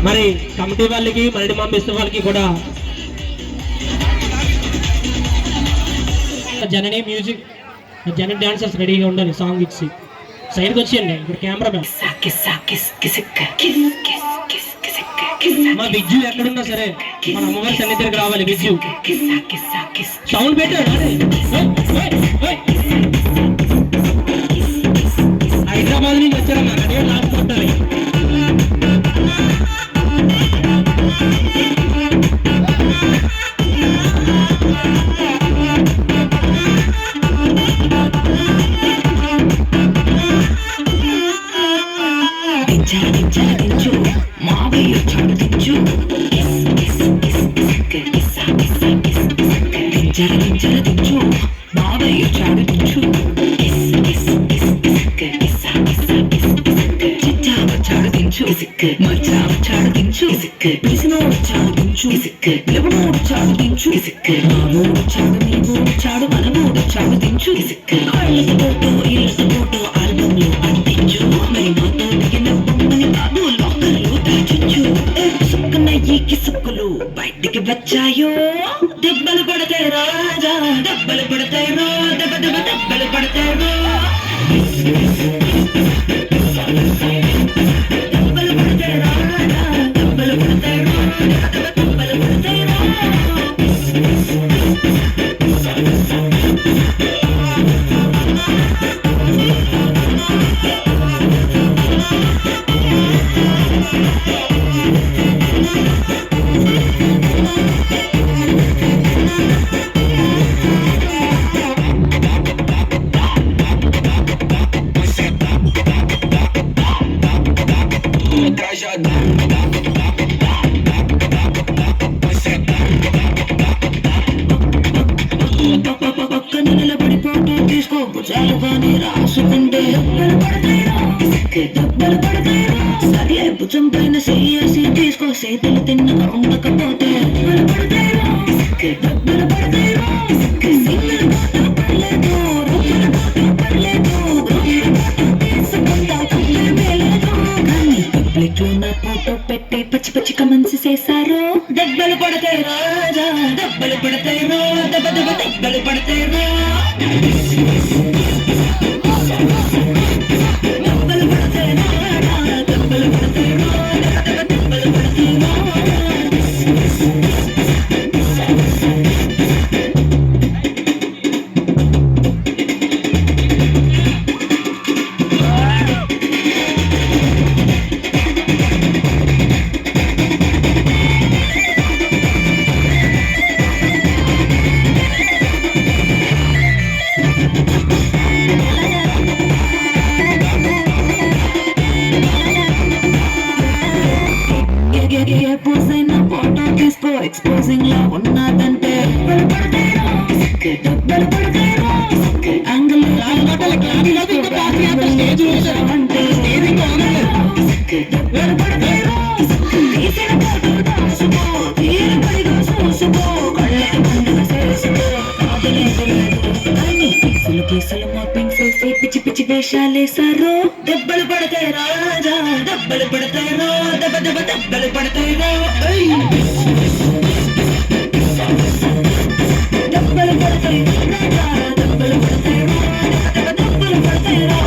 మరి కమిటీ వాళ్ళకి మరడి మాంబిస్తు వాళ్ళకి కూడా జనని మ్యూజిక్ జనని డాన్సర్స్ రెడీగా ఉండాలి. సాంగ్ ఇచ్చి సైడ్కి వచ్చేయండి. ఇప్పుడు కెమెరా మా బిజ్జు ఎక్కడున్నా సరే మన అమ్మవారి సన్నిధికి రావాలి. బిజ్జు సౌండ్ పెట్టాడు. హైదరాబాద్ నుంచి వచ్చారమ్మా, అదే లాస్ట్ కొట్టాలి. బయటికి వచ్చాయో దెబ్బలు పడతాయి రాజా, దెబ్బలు పడతాయి రో, దెబ్బ దెబ్బ దెబ్బలు పడతాయి రో, దెబ్బలు పడతాయి రాజా, దెబ్బలు పడతాయి రో, దెబ్బ దెబ్బ దెబ్బలు పడతాయి రో. సర్లే భుజం పైన చేసి తీసుకో, చేతులు తిన్నగా ఉండకపోతే ఫోటో పెట్టి పచ్చి పచ్చి కమెంట్స్ చేశారు. దెబ్బలు పడతాయి రాజా, దెబ్బలు పడతాయి రో, దెబ్బ దెబ్బ దెబ్బలు పడతాయి రో. ఎక్స్పోజింగ్ లా ఉన్నదంటే కేసులు మాపింగ్ చేసి పిచ్చి పిచ్చి వేషాలేసారు. దెబ్బలు పడతాయి రాజా, దెబ్బలు పడతాయి రో, దెబ్బ దెబ్బ దెబ్బలు పడతాయి రో. దెబ్బలు పడతాయి రాజా, దెబ్బలు పడతాయి రో, దెబ్బ దెబ్బలు పడతాయి రో.